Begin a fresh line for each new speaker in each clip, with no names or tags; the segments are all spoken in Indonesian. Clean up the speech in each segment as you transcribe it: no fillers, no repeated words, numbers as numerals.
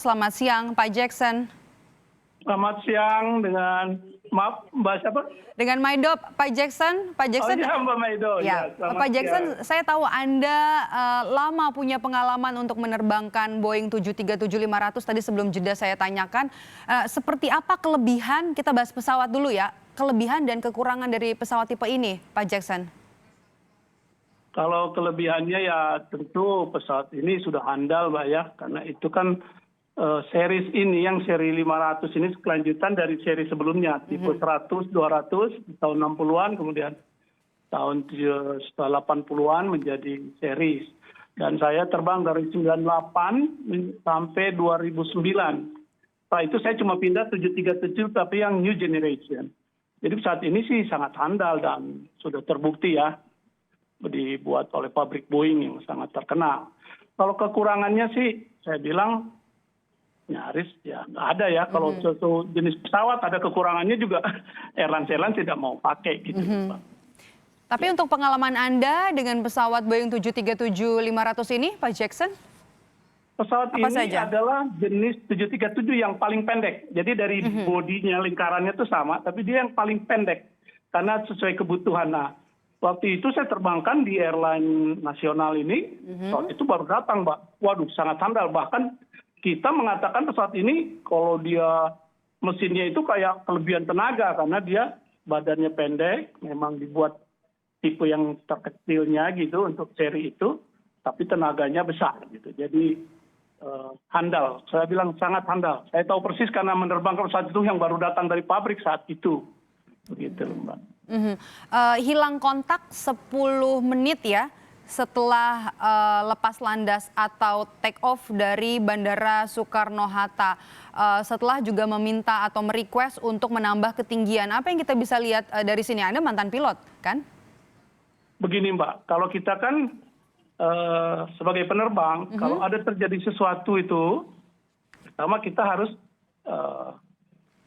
Selamat siang, Pak Jackson.
Selamat siang dengan, maaf Mbak siapa?
Dengan Maidop, Pak Jackson. Pak
Oh
Jackson,
iya Mbak Maido,
ya,
ya selamat
Pak Jackson,
siang.
saya tahu Anda lama punya pengalaman untuk menerbangkan Boeing 737-500. Tadi sebelum jeda saya tanyakan, seperti apa kelebihan, kita bahas pesawat dulu ya, kelebihan dan kekurangan dari pesawat tipe ini, Pak Jackson.
Kalau kelebihannya ya tentu pesawat ini sudah handal Mbak ya, karena itu kan series ini yang seri 500 ini kelanjutan dari seri sebelumnya, tipe 100, 200 di tahun 60-an, kemudian tahun 80-an menjadi series. Dan saya terbang dari 98 sampai 2009. Setelah itu saya cuma pindah 737 tapi yang new generation. Jadi saat ini sih sangat handal dan sudah terbukti ya, dibuat oleh pabrik Boeing yang sangat terkenal. Kalau kekurangannya sih saya bilang nyaris ya nggak ada ya. Kalau suatu jenis pesawat ada kekurangannya juga airlines tidak mau pakai gitu. Pak.
Tapi untuk pengalaman Anda dengan pesawat Boeing 737-500 ini, Pak Jackson?
Pesawat
apa
ini
saja?
adalah jenis 737 yang paling pendek. Jadi dari bodinya, lingkarannya itu sama, tapi dia yang paling pendek. Karena sesuai kebutuhan. Nah, waktu itu saya terbangkan di airline nasional ini, pesawat itu baru datang, Mbak. Waduh, sangat handal. Bahkan kita mengatakan pesawat ini kalau dia mesinnya itu kayak kelebihan tenaga karena dia badannya pendek, memang dibuat tipe yang terkecilnya gitu untuk seri itu, tapi tenaganya besar gitu. Jadi handal, saya bilang sangat handal. Saya tahu persis karena menerbangkan pesawat itu yang baru datang dari pabrik saat itu, begitu Mbak.
Hilang kontak 10 menit ya setelah lepas landas atau take off dari Bandara Soekarno-Hatta. Setelah juga meminta atau merequest untuk menambah ketinggian. Apa yang kita bisa lihat dari sini? Anda mantan pilot kan?
Begini Mbak, kalau kita kan sebagai penerbang, kalau ada terjadi sesuatu itu, pertama kita harus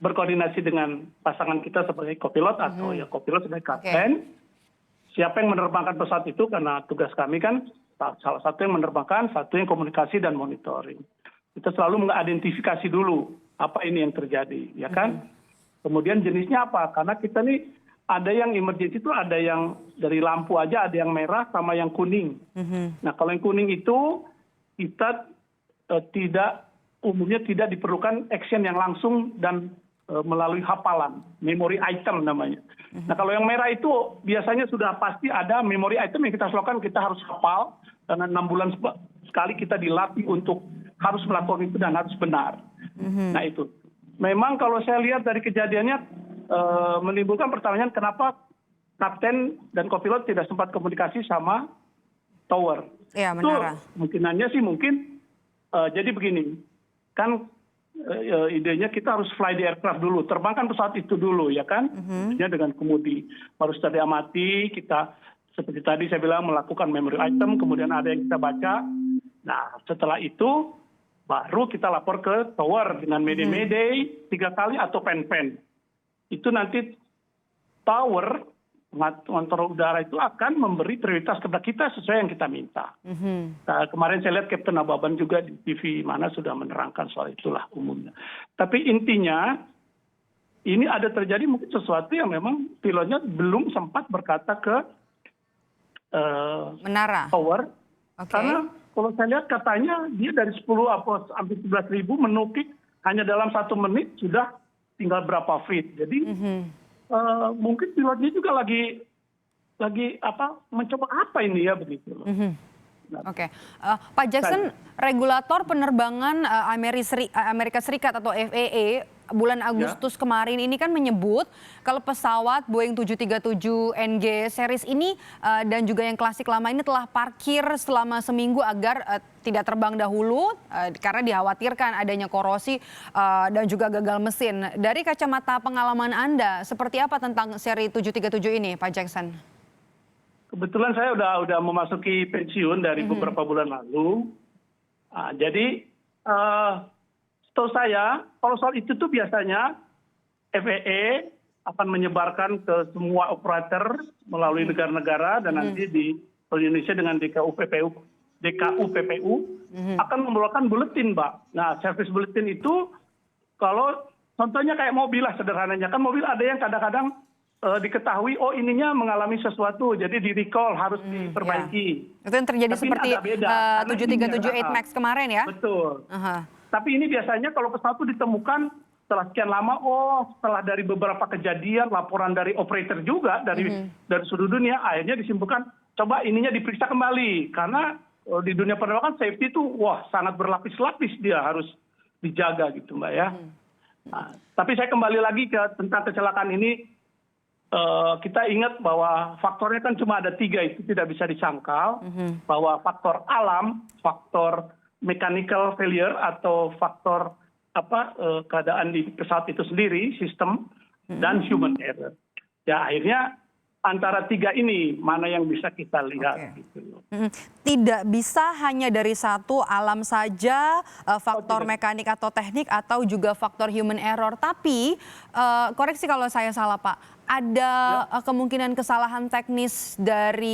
berkoordinasi dengan pasangan kita sebagai kopilot atau ya kopilot sebagai kapten. Siapa yang menerbangkan pesawat itu, karena tugas kami kan salah satu yang menerbangkan, satu yang komunikasi dan monitoring. Kita selalu mengidentifikasi dulu apa ini yang terjadi, ya kan? Kemudian jenisnya apa? Karena kita nih ada yang emergency itu ada yang dari lampu aja, ada yang merah sama yang kuning. Nah kalau yang kuning itu kita umumnya tidak diperlukan action yang langsung dan melalui hafalan, memory item namanya. Nah kalau yang merah itu biasanya sudah pasti ada memory item yang kita lakukan, kita harus hafal, karena 6 bulan sekali kita dilatih untuk harus melakukan itu dan harus benar. Nah itu. Memang kalau saya lihat dari kejadiannya, menimbulkan pertanyaan kenapa kapten dan kopilot tidak sempat komunikasi sama tower.
Iya, menara.
Itu kemungkinannya sih mungkin, jadi begini, kan idenya kita harus fly the aircraft dulu, terbangkan pesawat itu dulu ya kan, dengan kemudi. Baru setelah diamati, kita seperti tadi saya bilang melakukan memory item, kemudian ada yang kita baca. Nah setelah itu baru kita lapor ke tower dengan mayday 3 kali atau pen. Itu nanti tower pengatur udara itu akan memberi prioritas kepada kita sesuai yang kita minta. Nah, kemarin saya lihat Kapten Ababan juga di TV mana sudah menerangkan soal itulah umumnya. Tapi intinya ini ada terjadi mungkin sesuatu yang memang pilotnya belum sempat berkata ke
menara
tower. Karena kalau saya lihat katanya dia dari 10 atau hampir 11.000 menukik hanya dalam 1 menit sudah tinggal berapa feet. Jadi mungkin pilotnya juga lagi mencoba apa ini ya begitu loh.
Pak Jackson, regulator penerbangan Amerika Serikat atau FAA bulan Agustus kemarin ini kan menyebut kalau pesawat Boeing 737NG series ini dan juga yang klasik lama ini telah parkir selama seminggu agar tidak terbang dahulu karena dikhawatirkan adanya korosi dan juga gagal mesin. Dari kacamata pengalaman Anda, seperti apa tentang seri 737 ini, Pak Jackson?
Kebetulan saya udah memasuki pensiun dari beberapa bulan lalu. Jadi setahu saya kalau soal itu tuh biasanya FAA akan menyebarkan ke semua operator melalui negara-negara dan nanti di Indonesia dengan DKUPPU DKU PPU akan mengeluarkan buletin, Mbak. Nah, service buletin itu kalau contohnya kayak mobil lah sederhananya, kan mobil ada yang kadang-kadang diketahui oh ininya mengalami sesuatu, jadi di recall harus diperbaiki.
Itu yang terjadi
Tapi
seperti 7378 Max kemarin ya?
Betul. Tapi ini biasanya kalau pesawat itu ditemukan setelah sekian lama, setelah dari beberapa kejadian, laporan dari operator juga, dari seluruh dunia, akhirnya disimpulkan, coba ininya diperiksa kembali. Karena di dunia penerbangan safety itu, sangat berlapis-lapis dia harus dijaga gitu Mbak ya. Nah, tapi saya kembali lagi tentang kecelakaan ini, kita ingat bahwa faktornya kan cuma ada 3, itu tidak bisa disangkal, bahwa faktor alam, faktor mechanical failure atau faktor keadaan di pesawat itu sendiri, sistem, dan human error. Ya akhirnya antara 3 ini mana yang bisa kita lihat. Gitu.
Tidak bisa hanya dari satu alam saja, faktor mekanik atau teknik atau juga faktor human error. Tapi koreksi kalau saya salah Pak, ada kemungkinan kesalahan teknis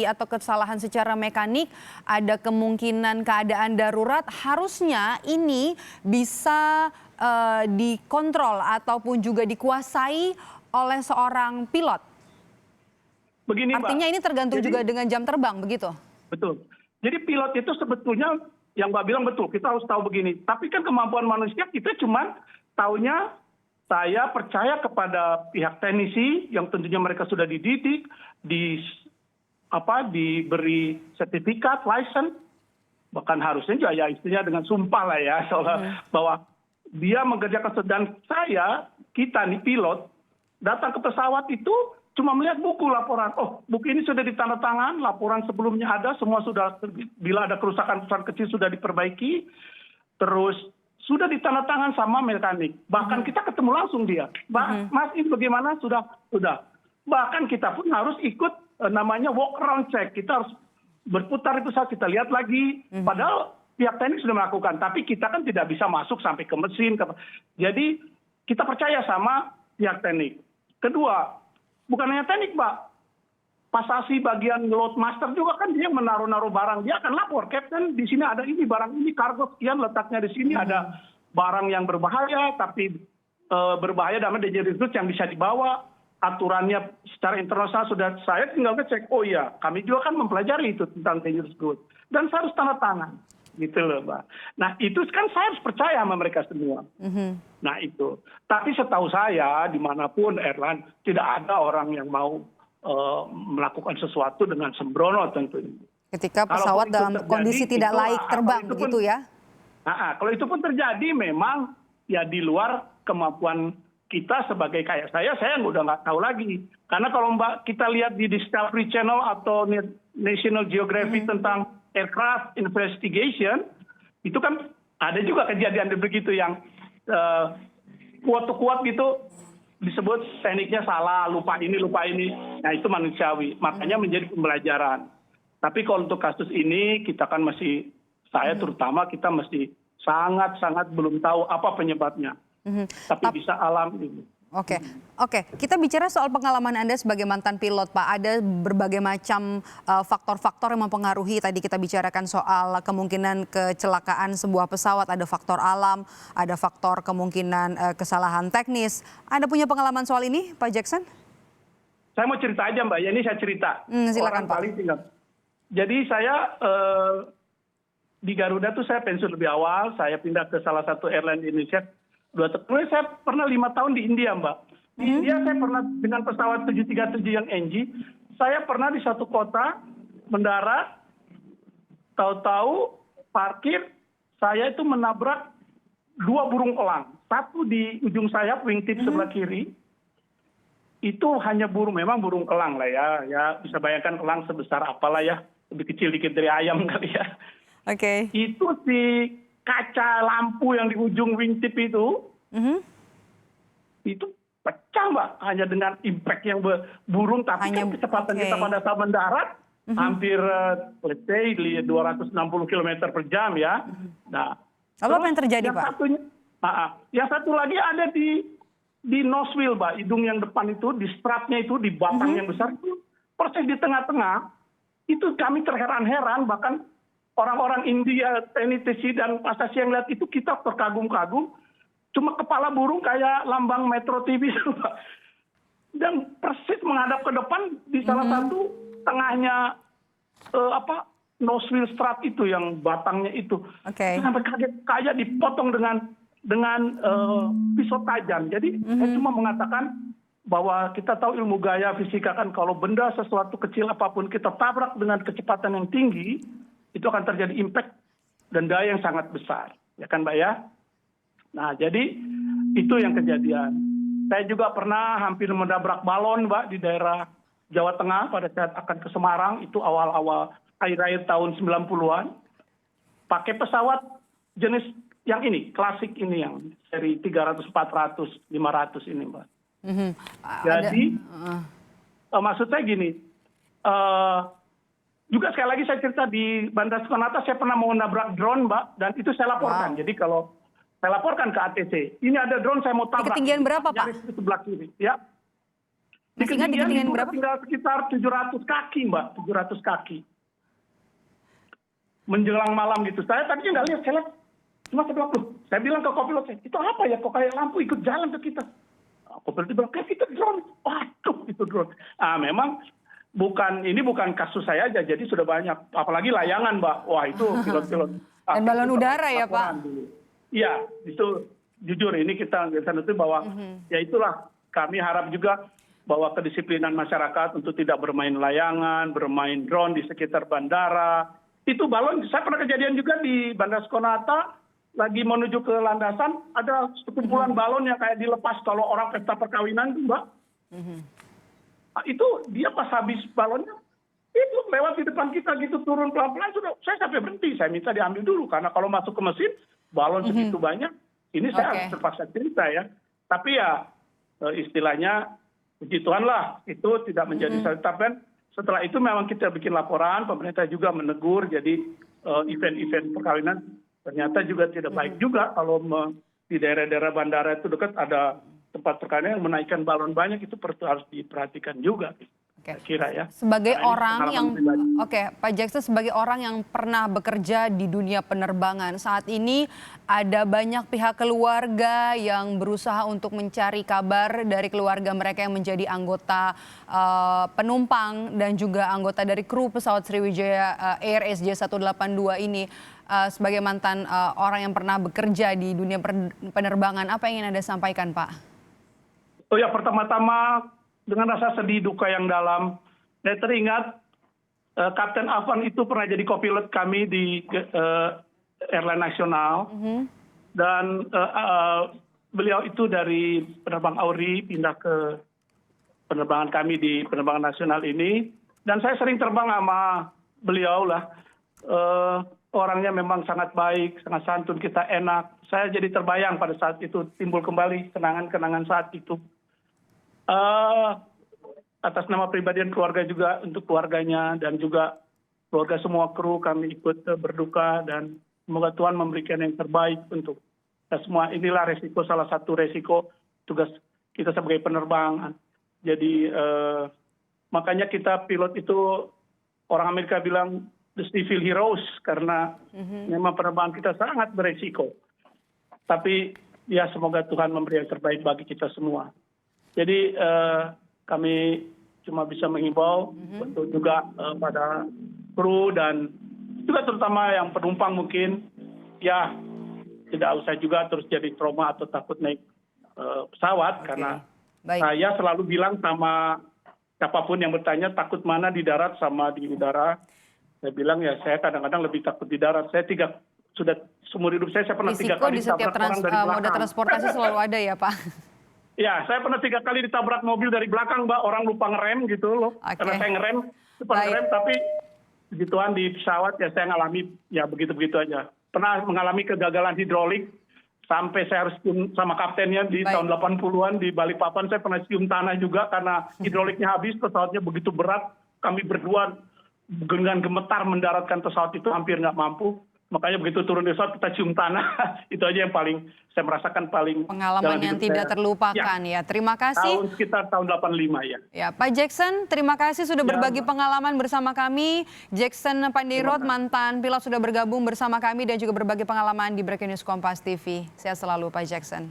atau kesalahan secara mekanik, ada kemungkinan keadaan darurat. Harusnya ini bisa dikontrol ataupun juga dikuasai oleh seorang pilot.
Begini,
artinya
Mbak,
ini tergantung juga dengan jam terbang, begitu?
Betul. Jadi pilot itu sebetulnya yang Mbak bilang betul, kita harus tahu begini. Tapi kan kemampuan manusia kita cuma taunya saya percaya kepada pihak teknisi yang tentunya mereka sudah dididik, diberi sertifikat, license, bahkan harusnya juga ya istilahnya dengan sumpah lah ya, bahwa dia mengerjakan. Dan kita nih pilot, datang ke pesawat itu cuma melihat buku laporan. Buku ini sudah ditandatangan, laporan sebelumnya ada, semua sudah, bila ada kerusakan kecil sudah diperbaiki, terus sudah ditandatangan sama mekanik. Bahkan kita ketemu langsung dia. Mas ini bagaimana? Sudah. Bahkan kita pun harus ikut namanya walk around check. Kita harus berputar itu saat kita lihat lagi. Padahal pihak teknik sudah melakukan. Tapi kita kan tidak bisa masuk sampai ke mesin. Jadi kita percaya sama pihak teknik. Kedua, bukan hanya teknik, Mbak. Pasasi bagian load master juga kan dia menaruh-naruh barang. Dia akan lapor, Captain di sini ada ini, barang ini, kargo sekian letaknya di sini. Ada barang yang berbahaya, tapi berbahaya dalam dangerous goods yang bisa dibawa. Aturannya secara internasional sudah saya tinggal ngecek. Oh iya, kami juga kan mempelajari itu tentang dangerous goods. Dan saya harus tanda tangan. Gitu loh, Mbak. Nah itu kan saya harus percaya sama mereka semua. Nah itu. Tapi setahu saya dimanapun airline tidak ada orang yang mau melakukan sesuatu dengan sembrono tentunya.
Ketika pesawat dalam kondisi tidak layak terbang begitu ya?
Kalau itu pun terjadi memang ya di luar kemampuan kita sebagai kayak saya udah nggak tahu lagi. Karena kalau Mbak kita lihat di Discovery Channel atau National Geographic tentang aircraft investigation, itu kan ada juga kejadian begitu yang kuat gitu disebut tekniknya salah, lupa ini. Nah itu manusiawi, makanya menjadi pembelajaran. Tapi kalau untuk kasus ini kita kan masih, saya terutama kita masih sangat belum tahu apa penyebabnya. Tapi bisa alam ini.
Oke. Kita bicara soal pengalaman Anda sebagai mantan pilot, Pak. Ada berbagai macam faktor-faktor yang mempengaruhi. Tadi kita bicarakan soal kemungkinan kecelakaan sebuah pesawat. Ada faktor alam, ada faktor kemungkinan kesalahan teknis. Anda punya pengalaman soal ini, Pak Jackson?
Saya mau cerita aja, Mbak. Ya, ini saya cerita.
Silakan, Pak.
Jadi saya di Garuda tuh saya pensiun lebih awal. Saya pindah ke salah satu airline di Indonesia. Kemudian saya pernah 5 tahun di India, Mbak. Di India saya pernah dengan pesawat 737 yang NG. Saya pernah di satu kota mendarat, tahu-tahu parkir, saya itu menabrak 2 burung elang. Satu di ujung sayap, wingtip sebelah kiri. Itu hanya memang burung elang lah ya. Ya bisa bayangkan elang sebesar apalah ya. Lebih kecil dikit dari ayam kali ya. Itu si kaca lampu yang di ujung wingtip itu pecah, Mbak, hanya dengan impact yang burung, tapi kecepatan kita pada saat mendarat hampir let's say 260 km per jam ya. Nah,
lalu apa yang terjadi, Pak?
Yang satu lagi ada di nosewheel, Mbak, hidung yang depan itu, di strapnya itu, di batang yang besar itu, persis di tengah-tengah, itu kami terheran-heran, bahkan orang-orang India, TNI dan Asasi yang lihat itu kita terkagum-kagum. Cuma kepala burung kayak lambang Metro TV. Dan persis menghadap ke depan di salah satu tengahnya Nosville Strat itu yang batangnya itu. Sampai kaget kayak dipotong dengan pisau tajam. Jadi saya cuma mengatakan bahwa kita tahu ilmu gaya fisika kan kalau benda sesuatu kecil apapun kita tabrak dengan kecepatan yang tinggi, itu akan terjadi impact dan daya yang sangat besar. Ya kan Mbak ya? Nah jadi itu yang kejadian. Saya juga pernah hampir menabrak balon Mbak di daerah Jawa Tengah pada saat akan ke Semarang, itu awal-awal akhir-akhir tahun 90-an. Pakai pesawat jenis yang ini, klasik ini yang seri 300, 400, 500 ini Mbak. Jadi maksud saya gini, juga sekali lagi saya cerita di Bandara Soekarno-Hatta saya pernah mau nabrak drone Mbak, dan itu saya laporkan. Jadi kalau saya laporkan ke ATC, ini ada drone saya mau tabrak.
Di ketinggian berapa Pak?
Nyaris di sebelah kiri. Ya. Di
Masih ingat di ketinggian berapa?
Tinggal sekitar 700 kaki Mbak, 700 kaki. Menjelang malam gitu. Saya tadinya nggak lihat, saya lihat cuma sebelah tuh. Saya bilang ke kopilot saya, itu apa ya kok kayak lampu ikut jalan ke kita. Kopilot bilang, kayak itu drone. Waduh, itu drone. Memang ini bukan kasus saya aja, jadi sudah banyak. Apalagi layangan Mbak. Wah itu pilot-pilot.
Dan balon udara ya Pak?
Iya, itu jujur ini kita itu bahwa ya itulah kami harap juga bahwa kedisiplinan masyarakat untuk tidak bermain layangan, bermain drone di sekitar bandara. Itu balon, saya pernah kejadian juga di Bandara Soekarno-Hatta, lagi menuju ke landasan, ada sekumpulan balon yang kayak dilepas kalau orang pesta perkawinan itu Mbak. Itu dia pas habis balonnya, itu lewat di depan kita gitu, turun pelan-pelan, sudah saya sampai berhenti, saya minta diambil dulu, karena kalau masuk ke mesin, balon segitu banyak, ini saya harus terpaksa cerita ya. Tapi ya istilahnya, puji Tuhan lah, itu tidak menjadi tapi setelah itu memang kita bikin laporan, pemerintah juga menegur, jadi event-event perkawinan ternyata juga tidak baik juga kalau di daerah-daerah bandara itu dekat ada tempat perkawinan yang menaikkan balon banyak, itu harus diperhatikan juga. Kira ya.
Sebagai orang yang, Pak Jackson, sebagai orang yang pernah bekerja di dunia penerbangan, saat ini ada banyak pihak keluarga yang berusaha untuk mencari kabar dari keluarga mereka yang menjadi anggota penumpang dan juga anggota dari kru pesawat Sriwijaya Air SJ182 ini. Sebagai mantan orang yang pernah bekerja di dunia penerbangan, apa yang ingin Anda sampaikan Pak?
Oh ya, pertama-tama dengan rasa sedih duka yang dalam, saya teringat Kapten Afan itu pernah jadi kopilot kami di airline nasional, dan beliau itu dari penerbang Auri pindah ke penerbangan kami di penerbangan nasional ini, dan saya sering terbang sama beliau lah. Orangnya memang sangat baik, sangat santun, kita enak. Saya jadi terbayang pada saat itu, timbul kembali kenangan-kenangan saat itu. Atas nama pribadi dan keluarga juga, untuk keluarganya dan juga keluarga semua kru, kami ikut berduka, dan semoga Tuhan memberikan yang terbaik untuk kita semua. Inilah resiko, salah satu resiko tugas kita sebagai penerbangan. Jadi makanya kita pilot itu, orang Amerika bilang the civil heroes, karena memang penerbangan kita sangat beresiko. Tapi ya semoga Tuhan memberi yang terbaik bagi kita semua. Jadi kami cuma bisa menghimbau untuk juga pada kru dan juga terutama yang penumpang mungkin ya tidak usah juga terus jadi trauma atau takut naik pesawat, karena saya selalu bilang sama siapapun yang bertanya takut mana di darat sama di udara, saya bilang ya saya kadang-kadang lebih takut di darat. Saya sudah seumur hidup saya pernah 3 kali
di setiap
ditabrak orang dari belakang.
moda transportasi selalu ada ya Pak?
Ya, saya pernah 3 kali ditabrak mobil dari belakang, Mbak. Orang lupa ngerem gitu loh. Karena saya ngerem, lupa ngerem, tapi begituan di pesawat ya saya ngalami ya begitu-begitu aja. Pernah mengalami kegagalan hidrolik, sampai saya harus cium sama kaptennya di tahun 80-an di Balikpapan. Saya pernah cium tanah juga karena hidroliknya habis, pesawatnya begitu berat. Kami berdua dengan gemetar mendaratkan pesawat itu, hampir nggak mampu. Makanya begitu turun di pesawat kita cium tanah. Itu aja yang paling saya merasakan paling
Pengalaman
dalam
yang
hidup
tidak
saya.
terlupakan ya. Terima kasih.
Sekitar tahun 85 ya.
Ya, Pak Jackson, terima kasih sudah
Ya,
berbagi
Mbak.
pengalaman bersama kami. Jackson Pandirot,
Terima kasih.
mantan pilot, sudah bergabung bersama kami dan juga berbagi pengalaman di Breaking News Kompas TV. Sehat selalu Pak Jackson.